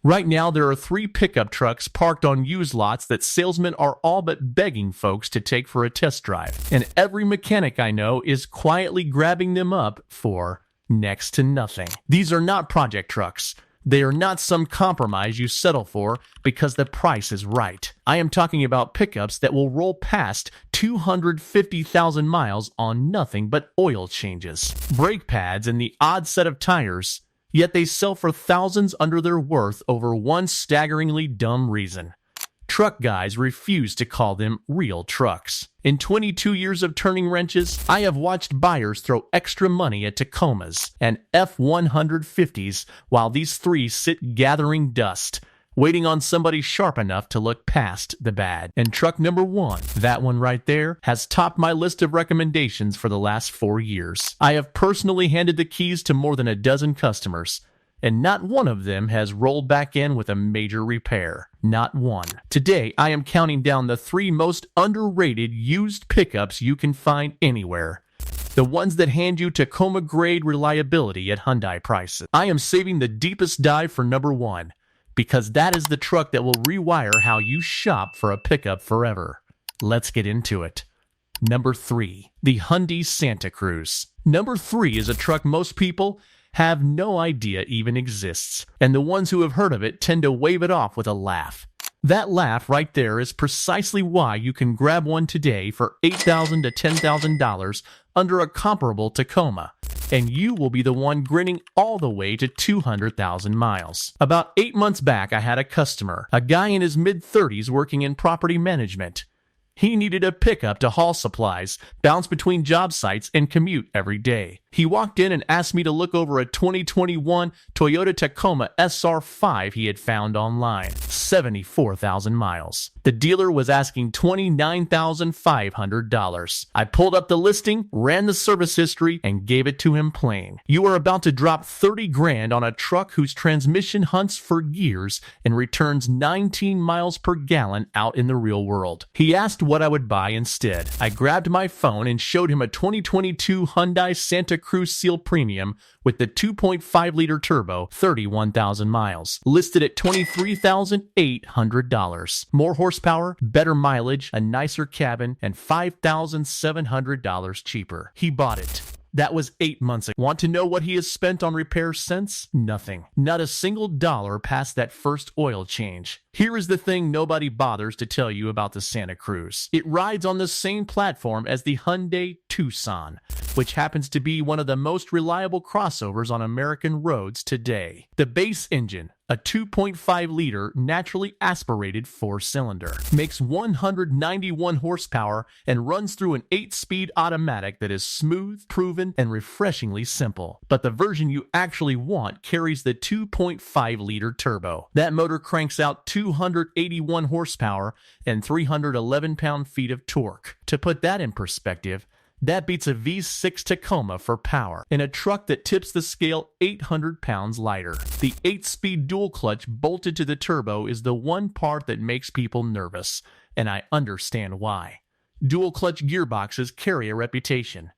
Right now, there are 3 pickup trucks parked on used lots that salesmen are all but begging folks to take for a test drive. And every mechanic I know is quietly grabbing them up for next to nothing. These are not project trucks. They are not some compromise you settle for because the price is right. I am talking about pickups that will roll past 250,000 miles on nothing but oil changes, brake pads, and the odd set of tires. Yet they sell for thousands under their worth over one staggeringly dumb reason. Truck guys refuse to call them real trucks. In 22 years of turning wrenches, I have watched buyers throw extra money at Tacomas and F-150s while these 3 sit gathering dust, waiting on somebody sharp enough to look past the bad. And truck number 1, that one right there, has topped my list of recommendations for the last 4 years. I have personally handed the keys to more than a dozen customers, and not one of them has rolled back in with a major repair. Not one. Today, I am counting down the 3 most underrated used pickups you can find anywhere. The ones that hand you Tacoma-grade reliability at Hyundai prices. I am saving the deepest dive for number 1, because that is the truck that will rewire how you shop for a pickup forever. Let's get into it. Number 3, the Hyundai Santa Cruz. Number 3 is a truck most people have no idea even exists, and the ones who have heard of it tend to wave it off with a laugh. That laugh right there is precisely why you can grab one today for $8,000 to $10,000 under a comparable Tacoma, and you will be the one grinning all the way to 200,000 miles. About 8 months back, I had a customer, a guy in his mid-30s working in property management. He needed a pickup to haul supplies, bounce between job sites, and commute every day. He walked in and asked me to look over a 2021 Toyota Tacoma SR5 he had found online. 74,000 miles. The dealer was asking $29,500. I pulled up the listing, ran the service history, and gave it to him plain. You are about to drop 30 grand on a truck whose transmission hunts for years and returns 19 miles per gallon out in the real world. He asked what I would buy instead. I grabbed my phone and showed him a 2022 Hyundai Santa Cruz Seal Premium with the 2.5-liter turbo, 31,000 miles, listed at $23,800. More horsepower, better mileage, a nicer cabin, and $5,700 cheaper. He bought it. That was 8 months ago. Want to know what he has spent on repairs since? Nothing. Not a single dollar past that first oil change. Here is the thing nobody bothers to tell you about the Santa Cruz. It rides on the same platform as the Hyundai Tucson, which happens to be one of the most reliable crossovers on American roads today. The base engine, a 2.5-liter naturally aspirated 4-cylinder, makes 191 horsepower and runs through an 8-speed automatic that is smooth, proven, and refreshingly simple. But the version you actually want carries the 2.5-liter turbo. That motor cranks out 281 horsepower and 311 pound-feet of torque. To put that in perspective, that beats a V6 Tacoma for power, in a truck that tips the scale 800 pounds lighter. The 8-speed dual clutch bolted to the turbo is the one part that makes people nervous, and I understand why. Dual clutch gearboxes carry a reputation,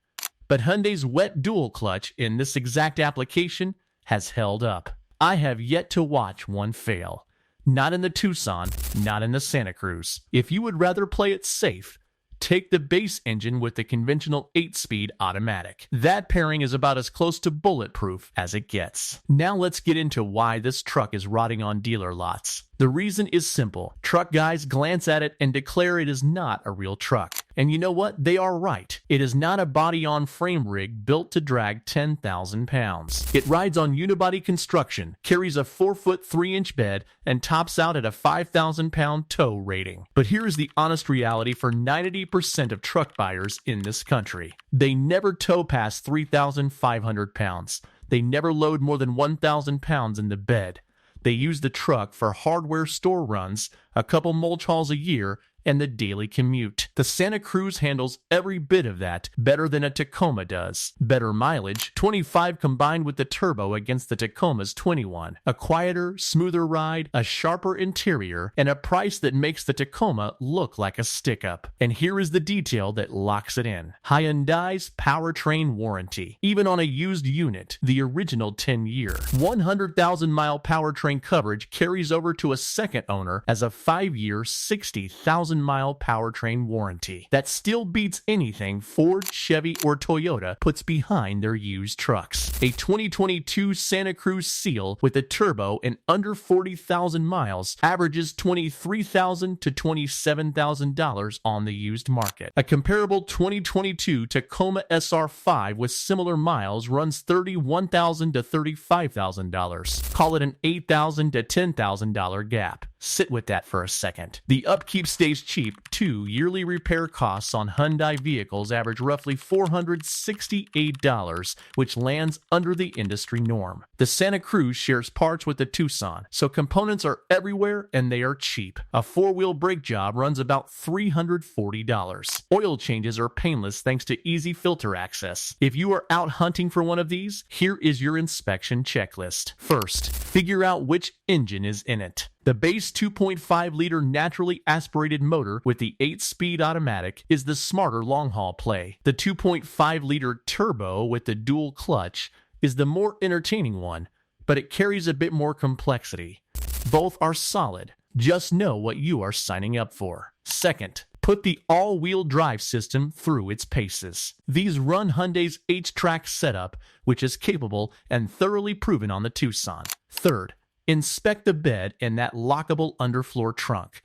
but Hyundai's wet dual clutch in this exact application has held up. I have yet to watch one fail. Not in the Tucson, not in the Santa Cruz. If you would rather play it safe, take the base engine with the conventional 8-speed automatic. That pairing is about as close to bulletproof as it gets. Now let's get into why this truck is rotting on dealer lots. The reason is simple. Truck guys glance at it and declare it is not a real truck. And you know what? They are right. It is not a body-on-frame rig built to drag 10,000 pounds. It rides on unibody construction, carries a 4-foot 3-inch bed, and tops out at a 5,000-pound tow rating. But here is the honest reality for 90% of truck buyers in this country. They never tow past 3,500 pounds. They never load more than 1,000 pounds in the bed. They use the truck for hardware store runs, a couple mulch hauls a year, and the daily commute. The Santa Cruz handles every bit of that better than a Tacoma does. Better mileage, 25 combined with the turbo against the Tacoma's 21. A quieter, smoother ride, a sharper interior, and a price that makes the Tacoma look like a stick-up. And here is the detail that locks it in. Hyundai's powertrain warranty. Even on a used unit, the original 10-year, 100,000-mile powertrain coverage carries over to a second owner as a 5-year, 60,000-mile powertrain warranty. That still beats anything Ford, Chevy, or Toyota puts behind their used trucks. A 2022 Santa Cruz Seal with a turbo and under 40,000 miles averages $23,000 to $27,000 on the used market. A comparable 2022 Tacoma SR5 with similar miles runs $31,000 to $35,000. Call it an $8,000 to $10,000 gap. Sit with that for a second. The upkeep stays cheap, too. Yearly repair costs on Hyundai vehicles average roughly $468, which lands under the industry norm. The Santa Cruz shares parts with the Tucson, so components are everywhere and they are cheap. A 4-wheel brake job runs about $340. Oil changes are painless thanks to easy filter access. If you are out hunting for one of these, here is your inspection checklist. First, figure out which engine is in it. The base 2.5-liter naturally aspirated motor with the 8-speed automatic is the smarter long-haul play. The 2.5-liter turbo with the dual clutch is the more entertaining one, but it carries a bit more complexity. Both are solid. Just know what you are signing up for. Second, put the all-wheel drive system through its paces. These run Hyundai's H-Track setup, which is capable and thoroughly proven on the Tucson. Third, inspect the bed and that lockable underfloor trunk.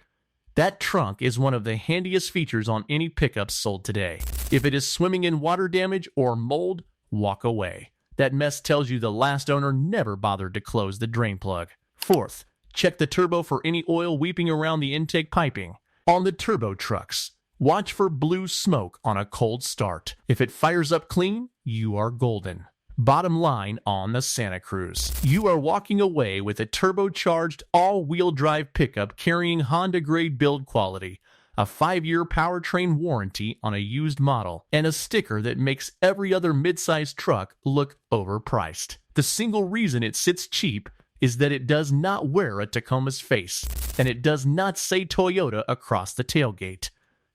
That trunk is one of the handiest features on any pickup sold today. If it is swimming in water damage or mold, walk away. That mess tells you the last owner never bothered to close the drain plug. Fourth, check the turbo for any oil weeping around the intake piping. On the turbo trucks, watch for blue smoke on a cold start. If it fires up clean, you are golden. Bottom line on the Santa Cruz. You are walking away with a turbocharged all-wheel drive pickup carrying Honda-grade build quality, a 5-year powertrain warranty on a used model, and a sticker that makes every other midsize truck look overpriced. The single reason it sits cheap is that it does not wear a Tacoma's face, and it does not say Toyota across the tailgate.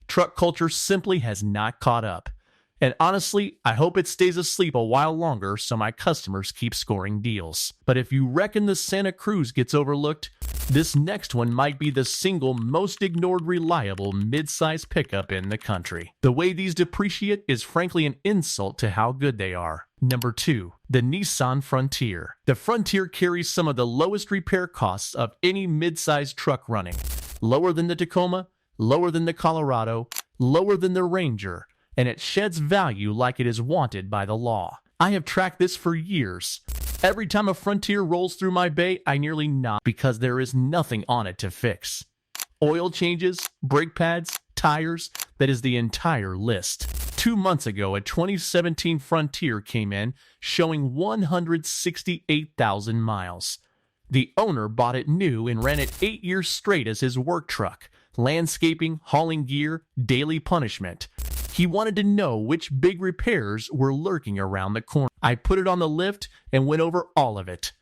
Truck culture simply has not caught up. And honestly, I hope it stays asleep a while longer so my customers keep scoring deals. But if you reckon the Santa Cruz gets overlooked, this next one might be the single most ignored reliable mid-size pickup in the country. The way these depreciate is frankly an insult to how good they are. Number 2, the Nissan Frontier. The Frontier carries some of the lowest repair costs of any mid-size truck running. Lower than the Tacoma, lower than the Colorado, lower than the Ranger, and it sheds value like it is wanted by the law. I have tracked this for years. Every time a Frontier rolls through my bay, I nearly nod because there is nothing on it to fix. Oil changes, brake pads, tires, that is the entire list. 2 months ago, a 2017 Frontier came in showing 168,000 miles. The owner bought it new and ran it 8 years straight as his work truck. Landscaping, hauling gear, daily punishment. He wanted to know which big repairs were lurking around the corner. I put it on the lift and went over all of it.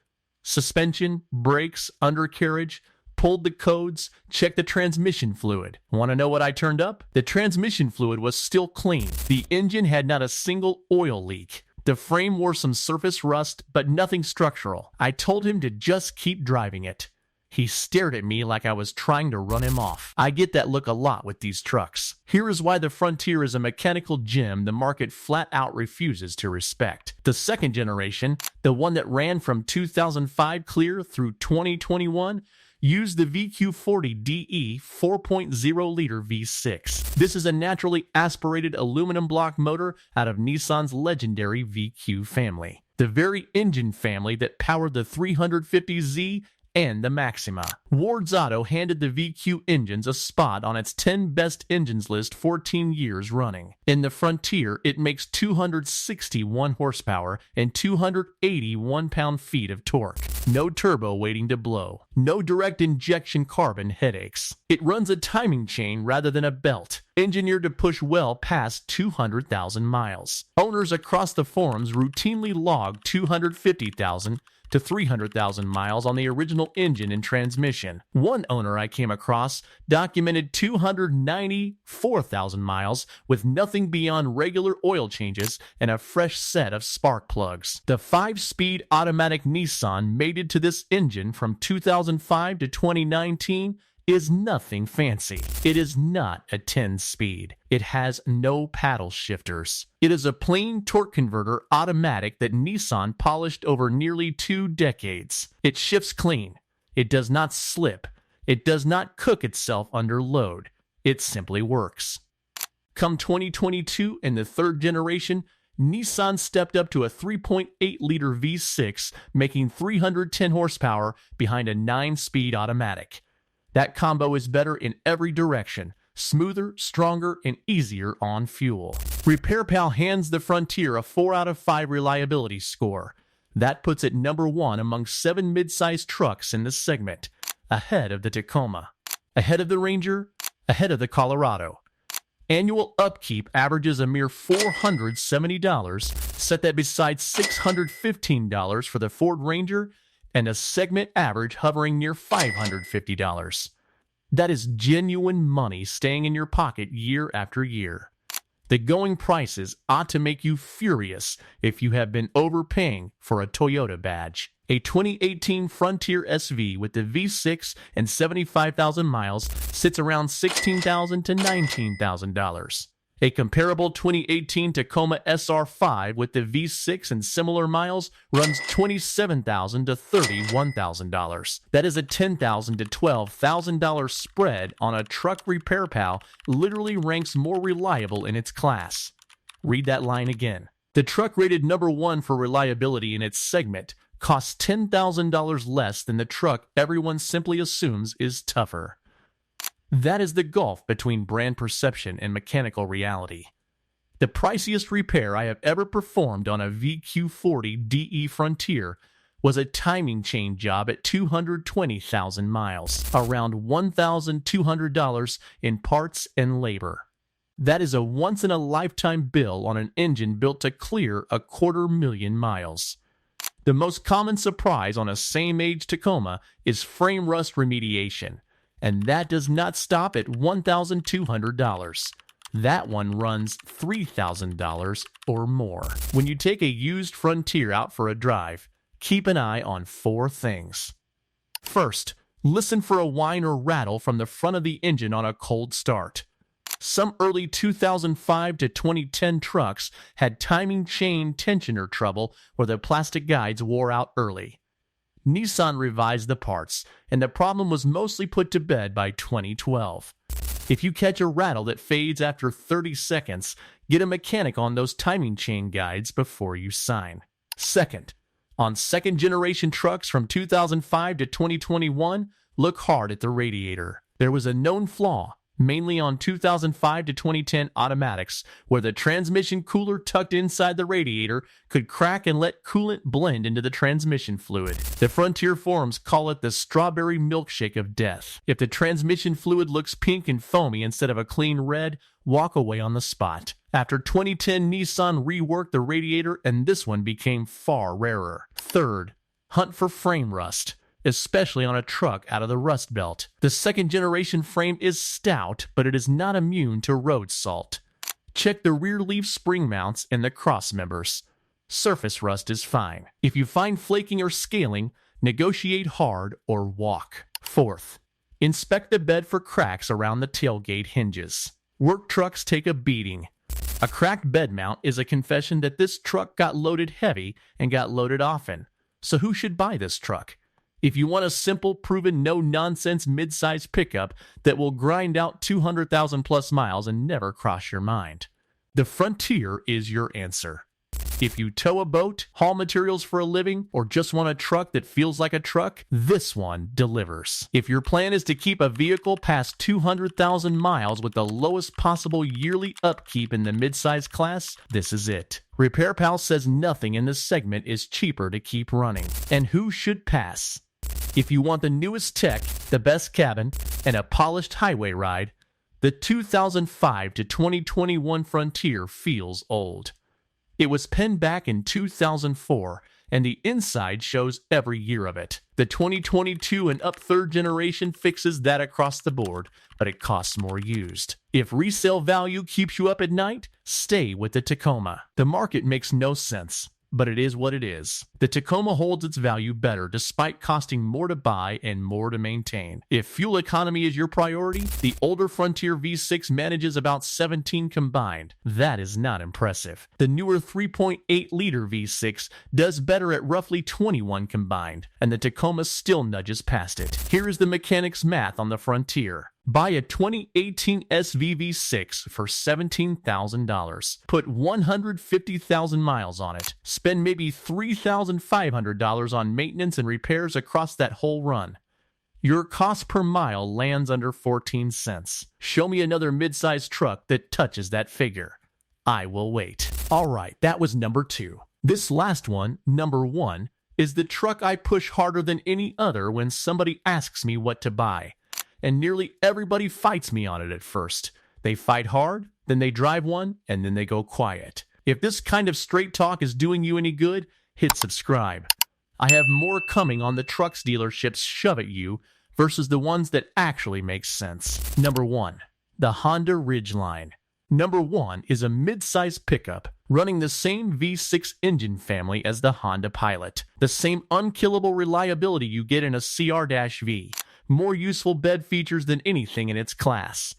Suspension, brakes, undercarriage, pulled the codes, checked the transmission fluid. Want to know what I turned up? The transmission fluid was still clean. The engine had not a single oil leak. The frame wore some surface rust, but nothing structural. I told him to just keep driving it. He stared at me like I was trying to run him off. I get that look a lot with these trucks. Here is why the Frontier is a mechanical gem the market flat out refuses to respect. The second generation, the one that ran from 2005 clear through 2021, used the VQ40DE 4.0-liter V6. This is a naturally aspirated aluminum block motor out of Nissan's legendary VQ family. The very engine family that powered the 350Z and the Maxima. Ward's Auto handed the VQ engines a spot on its 10 best engines list 14 years running. In the Frontier, it makes 261 horsepower and 281 pound-feet of torque. no turbo waiting to blow, no direct injection carbon headaches. It runs a timing chain rather than a belt, engineered to push well past 200,000 miles. Owners across the forums routinely log 250,000 to 300,000 miles on the original engine and transmission. One owner I came across documented 294,000 miles with nothing beyond regular oil changes and a fresh set of spark plugs. The 5-speed automatic Nissan mated to this engine from 2005 to 2019 is nothing fancy. It is not a 10-speed. It has no paddle shifters. It is a plain torque converter automatic that Nissan polished over nearly 2 decades. It shifts clean. It does not slip. It does not cook itself under load. It simply works. Come 2022 and the third generation, Nissan stepped up to a 3.8-liter V6, making 310 horsepower behind a 9-speed automatic. That combo is better in every direction, smoother, stronger, and easier on fuel. RepairPal hands the Frontier a 4 out of 5 reliability score. That puts it number 1 among 7 mid-sized trucks in the segment, ahead of the Tacoma, ahead of the Ranger, ahead of the Colorado. Annual upkeep averages a mere $470, set that beside $615 for the Ford Ranger, and a segment average hovering near $550. That is genuine money staying in your pocket year after year. The going prices ought to make you furious if you have been overpaying for a Toyota badge. A 2018 Frontier SV with the V6 and 75,000 miles sits around $16,000 to $19,000. A comparable 2018 Tacoma SR5 with the V6 and similar miles runs $27,000 to $31,000. That is a $10,000 to $12,000 spread on a truck RepairPal literally ranks more reliable in its class. Read that line again. The truck rated number 1 for reliability in its segment costs $10,000 less than the truck everyone simply assumes is tougher. That is the gulf between brand perception and mechanical reality. The priciest repair I have ever performed on a VQ40 DE Frontier was a timing chain job at 220,000 miles, around $1,200 in parts and labor. That is a once-in-a-lifetime bill on an engine built to clear 250,000 miles. The most common surprise on a same-age Tacoma is frame rust remediation. And that does not stop at $1,200. That one runs $3,000 or more. When you take a used Frontier out for a drive, keep an eye on 4 things. First, listen for a whine or rattle from the front of the engine on a cold start. Some early 2005 to 2010 trucks had timing chain tensioner trouble where the plastic guides wore out early. Nissan revised the parts, and the problem was mostly put to bed by 2012. If you catch a rattle that fades after 30 seconds, get a mechanic on those timing chain guides before you sign. Second, on second-generation trucks from 2005 to 2021, look hard at the radiator. There was a known flaw, mainly on 2005 to 2010 automatics, where the transmission cooler tucked inside the radiator could crack and let coolant blend into the transmission fluid. The Frontier forums call it the strawberry milkshake of death. If the transmission fluid looks pink and foamy instead of a clean red, walk away on the spot. After 2010, Nissan reworked the radiator, and this one became far rarer. Third, hunt for frame rust, especially on a truck out of the rust belt. The second-generation frame is stout, but it is not immune to road salt. Check the rear leaf spring mounts and the cross members. Surface rust is fine. If you find flaking or scaling, negotiate hard or walk. Fourth, inspect the bed for cracks around the tailgate hinges. Work trucks take a beating. A cracked bed mount is a confession that this truck got loaded heavy and got loaded often. So who should buy this truck? If you want a simple, proven, no-nonsense mid-size pickup that will grind out 200,000 plus miles and never cross your mind, the Frontier is your answer. If you tow a boat, haul materials for a living, or just want a truck that feels like a truck, this one delivers. If your plan is to keep a vehicle past 200,000 miles with the lowest possible yearly upkeep in the midsize class, this is it. Repair Pal says nothing in this segment is cheaper to keep running. And who should pass? If you want the newest tech, the best cabin, and a polished highway ride, the 2005 to 2021 Frontier feels old. It was penned back in 2004, and the inside shows every year of it. The 2022 and up third generation fixes that across the board, but it costs more used. If resale value keeps you up at night, stay with the Tacoma. The market makes no sense, but it is what it is. The Tacoma holds its value better despite costing more to buy and more to maintain. If fuel economy is your priority, the older Frontier V6 manages about 17 combined. That is not impressive. The newer 3.8-liter V6 does better at roughly 21 combined, and the Tacoma still nudges past it. Here is the mechanics math on the Frontier. Buy a 2018 SVV6 for $17,000. Put 150,000 miles on it. Spend maybe $3,500 on maintenance and repairs across that whole run. Your cost per mile lands under 14 cents. Show me another midsize truck that touches that figure. I will wait. All right, that was number 2. This last one, number 1, is the truck I push harder than any other when somebody asks me what to buy. And nearly everybody fights me on it at first. They fight hard, then they drive one, and then they go quiet. If this kind of straight talk is doing you any good, hit subscribe. I have more coming on the trucks dealerships shove at you versus the ones that actually make sense. Number 1, the Honda Ridgeline. Number 1 is a mid-size pickup running the same V6 engine family as the Honda Pilot. The same unkillable reliability you get in a CR-V. More useful bed features than anything in its class.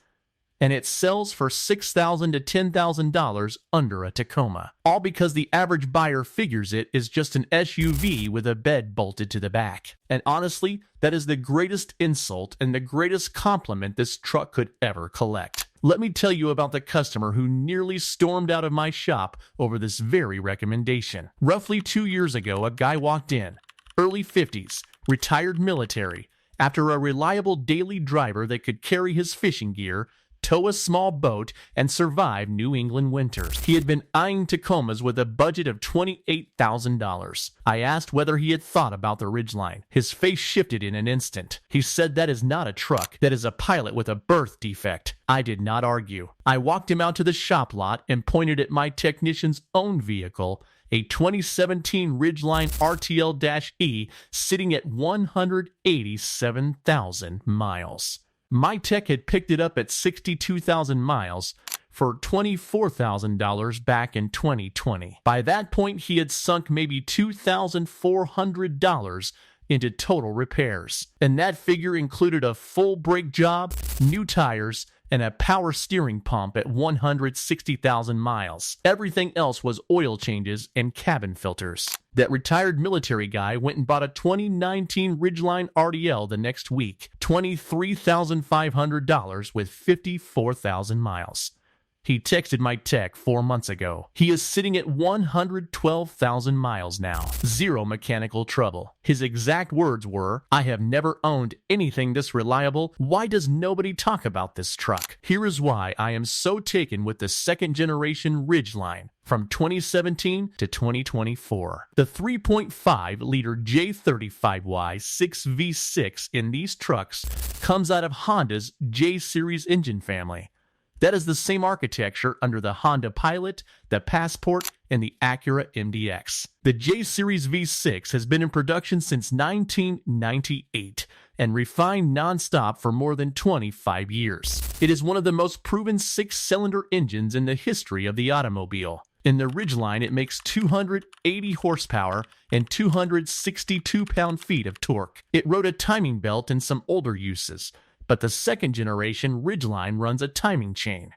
And it sells for $6,000 to $10,000 under a Tacoma. All because the average buyer figures it is just an SUV with a bed bolted to the back. And honestly, that is the greatest insult and the greatest compliment this truck could ever collect. Let me tell you about the customer who nearly stormed out of my shop over this very recommendation. Roughly 2 years ago, a guy walked in, early 50s, retired military, after a reliable daily driver that could carry his fishing gear, tow a small boat, and survive New England winters. He had been eyeing Tacomas with a budget of $28,000. I asked whether he had thought about the Ridgeline. His face shifted in an instant. He said that is not a truck, that is a Pilot with a birth defect. I did not argue. I walked him out to the shop lot and pointed at my technician's own vehicle, a 2017 Ridgeline RTL-E sitting at 187,000 miles. My tech had picked it up at 62,000 miles for $24,000 back in 2020. By that point, he had sunk maybe $2,400 into total repairs. And that figure included a full brake job, new tires, and a power steering pump at 160,000 miles. Everything else was oil changes and cabin filters. That retired military guy went and bought a 2019 Ridgeline RDL the next week, $23,500 with 54,000 miles. He texted my tech 4 months ago. He is sitting at 112,000 miles now. Zero mechanical trouble. His exact words were, "I have never owned anything this reliable. Why does nobody talk about this truck?" Here is why I am so taken with the second generation Ridgeline from 2017 to 2024. The 3.5-liter J35Y 6V6 in these trucks comes out of Honda's J-Series engine family. That is the same architecture under the Honda Pilot, the Passport, and the Acura MDX. The J-Series V6 has been in production since 1998 and refined nonstop for more than 25 years. It is one of the most proven 6-cylinder engines in the history of the automobile. In the Ridgeline, it makes 280 horsepower and 262 pound-feet of torque. It rode a timing belt in some older uses, but the second generation Ridgeline runs a timing chain.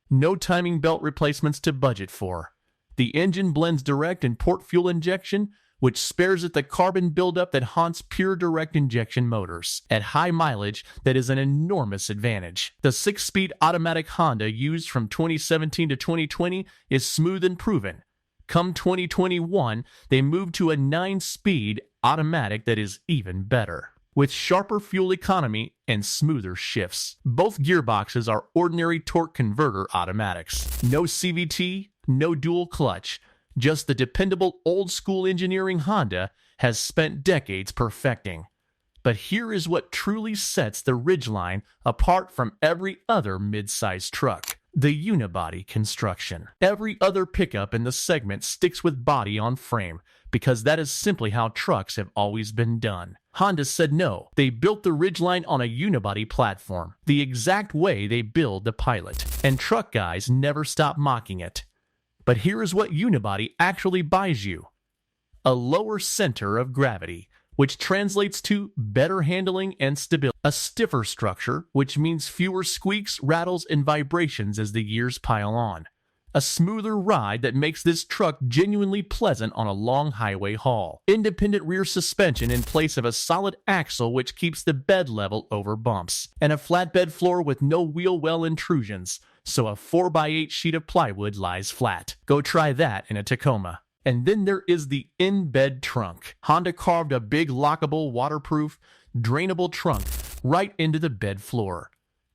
No timing belt replacements to budget for. The engine blends direct and port fuel injection, which spares it the carbon buildup that haunts pure direct injection motors. At high mileage, that is an enormous advantage. The 6-speed automatic Honda used from 2017 to 2020 is smooth and proven, Come 2021, they moved to a 9-speed automatic that is even better, with sharper fuel economy and smoother shifts. Both gearboxes are ordinary torque converter automatics. No CVT, no dual clutch, just the dependable old-school engineering Honda has spent decades perfecting. But here is what truly sets the Ridgeline apart from every other mid-sized truck: the unibody construction. Every other pickup in the segment sticks with body on frame because that is simply how trucks have always been done. Honda said no. They built the Ridgeline on a unibody platform, the exact way they build the Pilot, and truck guys never stop mocking it. But here is what unibody actually buys you: a lower center of gravity, which translates to better handling and stability. A stiffer structure, which means fewer squeaks, rattles, and vibrations as the years pile on. A smoother ride that makes this truck genuinely pleasant on a long highway haul. Independent rear suspension in place of a solid axle which keeps the bed level over bumps. And a flatbed floor with no wheel well intrusions, so a 4x8 sheet of plywood lies flat. Go try that in a Tacoma. And then there is the in-bed trunk. Honda carved a big lockable, waterproof, drainable trunk right into the bed floor.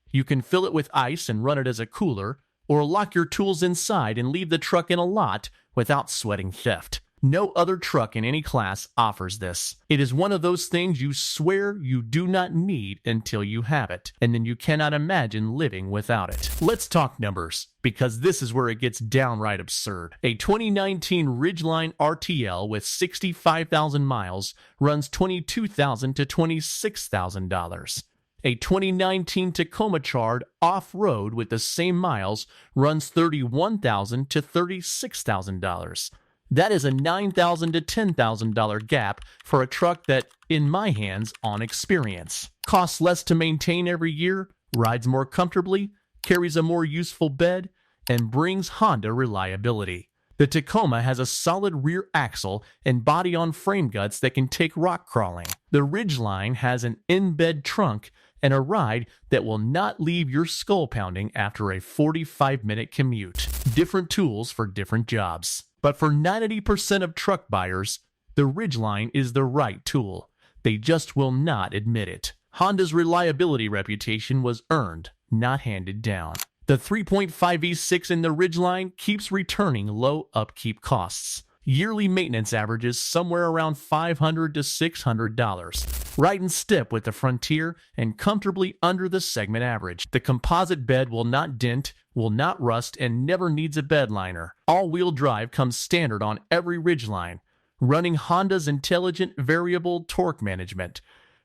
You can fill it with ice and run it as a cooler, or lock your tools inside and leave the truck in a lot without sweating theft. No other truck in any class offers this. It is one of those things you swear you do not need until you have it, and then you cannot imagine living without it. Let's talk numbers, because this is where it gets downright absurd. A 2019 Ridgeline RTL with 65,000 miles runs $22,000 to $26,000. A 2019 Tacoma Chard off-road with the same miles runs $31,000 to $36,000. That is a $9,000 to $10,000 gap for a truck that, in my hands, on experience. Costs less to maintain every year, rides more comfortably, carries a more useful bed, and brings Honda reliability. The Tacoma has a solid rear axle and body-on-frame guts that can take rock crawling. The Ridgeline has an in-bed trunk and a ride that will not leave your skull pounding after a 45-minute commute. Different tools for different jobs. But for 90% of truck buyers, the Ridgeline is the right tool. They just will not admit it. Honda's reliability reputation was earned, not handed down. The 3.5 V6 in the Ridgeline keeps returning low upkeep costs. Yearly maintenance averages somewhere around $500 to $600. Right in step with the Frontier and comfortably under the segment average. The composite bed will not dent, will not rust, and never needs a bed liner. All-wheel drive comes standard on every Ridgeline, running Honda's intelligent variable torque management,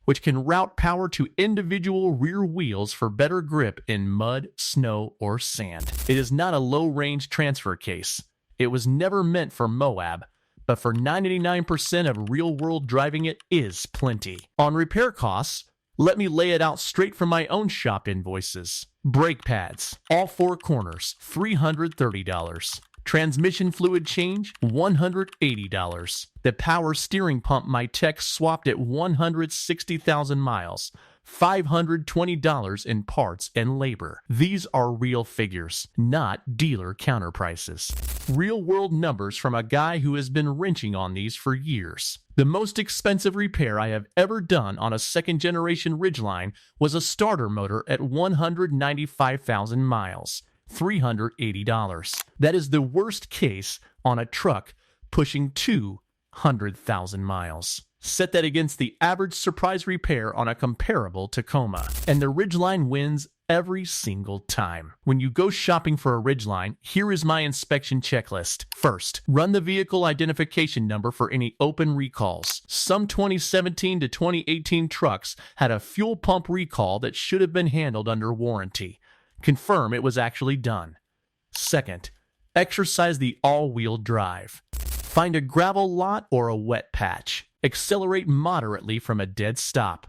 which can route power to individual rear wheels for better grip in mud, snow, or sand. It is not a low-range transfer case. It was never meant for Moab, but for 99% of real-world driving it is plenty. On repair costs, let me lay it out straight from my own shop invoices. Brake pads, all 4 corners, $330. Transmission fluid change, $180. The power steering pump my tech swapped at 160,000 miles, $520 in parts and labor. These are real figures, not dealer counter prices. Real-world numbers from a guy who has been wrenching on these for years. The most expensive repair I have ever done on a second-generation Ridgeline was a starter motor at 195,000 miles, $380. That is the worst case on a truck pushing 200,000 miles. Set that against the average surprise repair on a comparable Tacoma, and the Ridgeline wins every single time. When you go shopping for a Ridgeline, here is my inspection checklist. First, run the vehicle identification number for any open recalls. Some 2017 to 2018 trucks had a fuel pump recall that should have been handled under warranty. Confirm it was actually done. Second, exercise the all-wheel drive. Find a gravel lot or a wet patch. Accelerate moderately from a dead stop.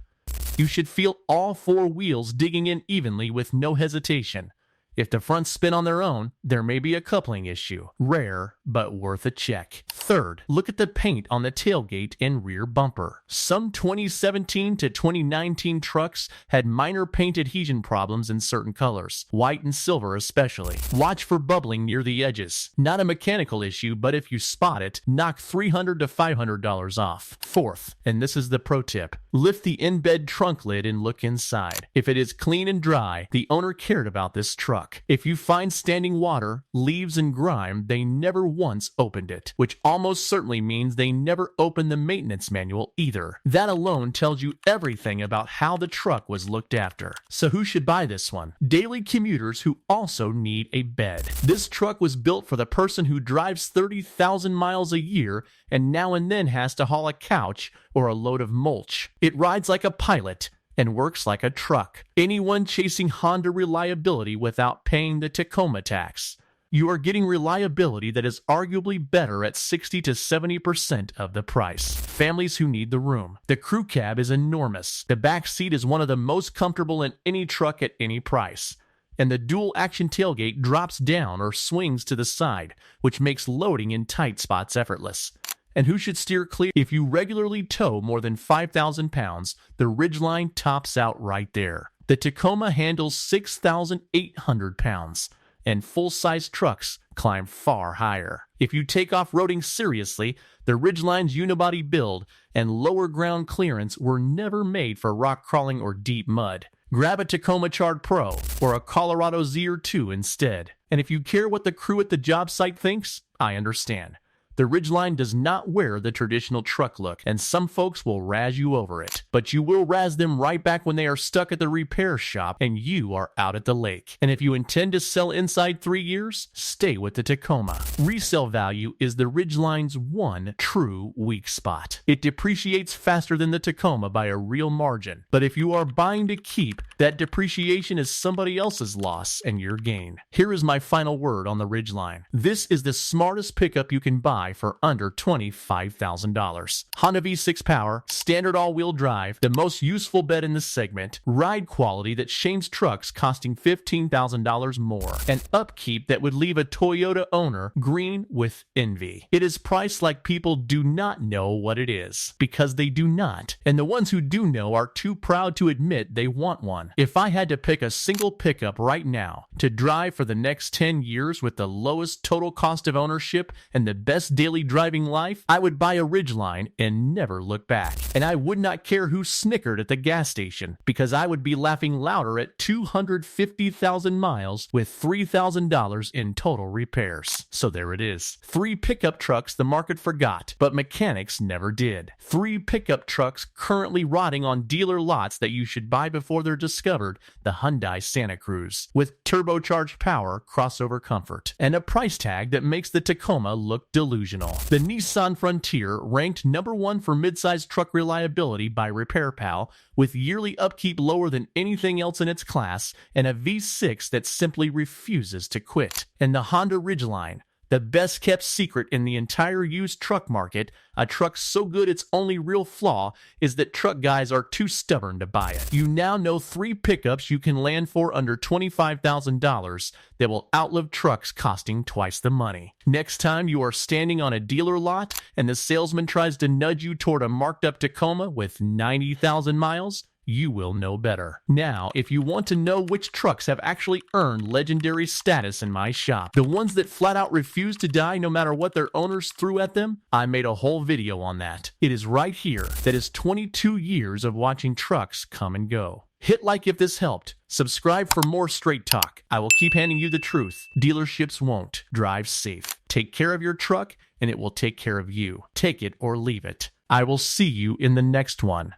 You should feel all 4 wheels digging in evenly with no hesitation. If the fronts spin on their own, there may be a coupling issue. Rare, but worth a check. Third, look at the paint on the tailgate and rear bumper. Some 2017 to 2019 trucks had minor paint adhesion problems in certain colors, white and silver especially. Watch for bubbling near the edges. Not a mechanical issue, but if you spot it, knock $300 to $500 off. Fourth, and this is the pro tip, lift the in-bed trunk lid and look inside. If it is clean and dry, the owner cared about this truck. If you find standing water, leaves, and grime, they never once opened it, which almost certainly means they never opened the maintenance manual either. That alone tells you everything about how the truck was looked after. So who should buy this one? Daily commuters who also need a bed. This truck was built for the person who drives 30,000 miles a year and now and then has to haul a couch or a load of mulch. It rides like a pilot and works like a truck. Anyone chasing Honda reliability without paying the Tacoma tax. You are getting reliability that is arguably better at 60 to 70% of the price. Families who need the room. The crew cab is enormous. The back seat is one of the most comfortable in any truck at any price. And the dual action tailgate drops down or swings to the side, which makes loading in tight spots effortless. And who should steer clear? If you regularly tow more than 5,000 pounds, the Ridgeline tops out right there. The Tacoma handles 6,800 pounds, and full-size trucks climb far higher. If you take off-roading seriously, the Ridgeline's unibody build and lower ground clearance were never made for rock crawling or deep mud. Grab a Tacoma Chart Pro or a Colorado Z or 2 instead. And if you care what the crew at the job site thinks, I understand. The Ridgeline does not wear the traditional truck look, and some folks will razz you over it. But you will razz them right back when they are stuck at the repair shop and you are out at the lake. And if you intend to sell inside 3 years, stay with the Tacoma. Resale value is the Ridgeline's one true weak spot. It depreciates faster than the Tacoma by a real margin. But if you are buying to keep, that depreciation is somebody else's loss and your gain. Here is my final word on the Ridgeline. This is the smartest pickup you can buy for under $25,000. Honda V6 power, standard all-wheel drive, the most useful bed in the segment, ride quality that shames trucks costing $15,000 more, and upkeep that would leave a Toyota owner green with envy. It is priced like people do not know what it is, because they do not, and the ones who do know are too proud to admit they want one. If I had to pick a single pickup right now to drive for the next 10 years with the lowest total cost of ownership and the best daily driving life, I would buy a Ridgeline and never look back. And I would not care who snickered at the gas station, because I would be laughing louder at 250,000 miles with $3,000 in total repairs. So there it is. 3 pickup trucks the market forgot, but mechanics never did. 3 pickup trucks currently rotting on dealer lots that you should buy before they're discovered. The Hyundai Santa Cruz, with turbocharged power, crossover comfort, and a price tag that makes the Tacoma look delusional. The Nissan Frontier ranked #1 for midsize truck reliability by RepairPal, with yearly upkeep lower than anything else in its class, and a V6 that simply refuses to quit. And the Honda Ridgeline, the best kept secret in the entire used truck market, a truck so good its only real flaw is that truck guys are too stubborn to buy it. You now know 3 pickups you can land for under $25,000 that will outlive trucks costing twice the money. Next time you are standing on a dealer lot and the salesman tries to nudge you toward a marked up Tacoma with 90,000 miles, you will know better. Now, if you want to know which trucks have actually earned legendary status in my shop, the ones that flat out refuse to die no matter what their owners threw at them, I made a whole video on that. It is right here. That is 22 years of watching trucks come and go. Hit like if this helped. Subscribe for more straight talk. I will keep handing you the truth. Dealerships won't. Drive safe. Take care of your truck and it will take care of you. Take it or leave it. I will see you in the next one.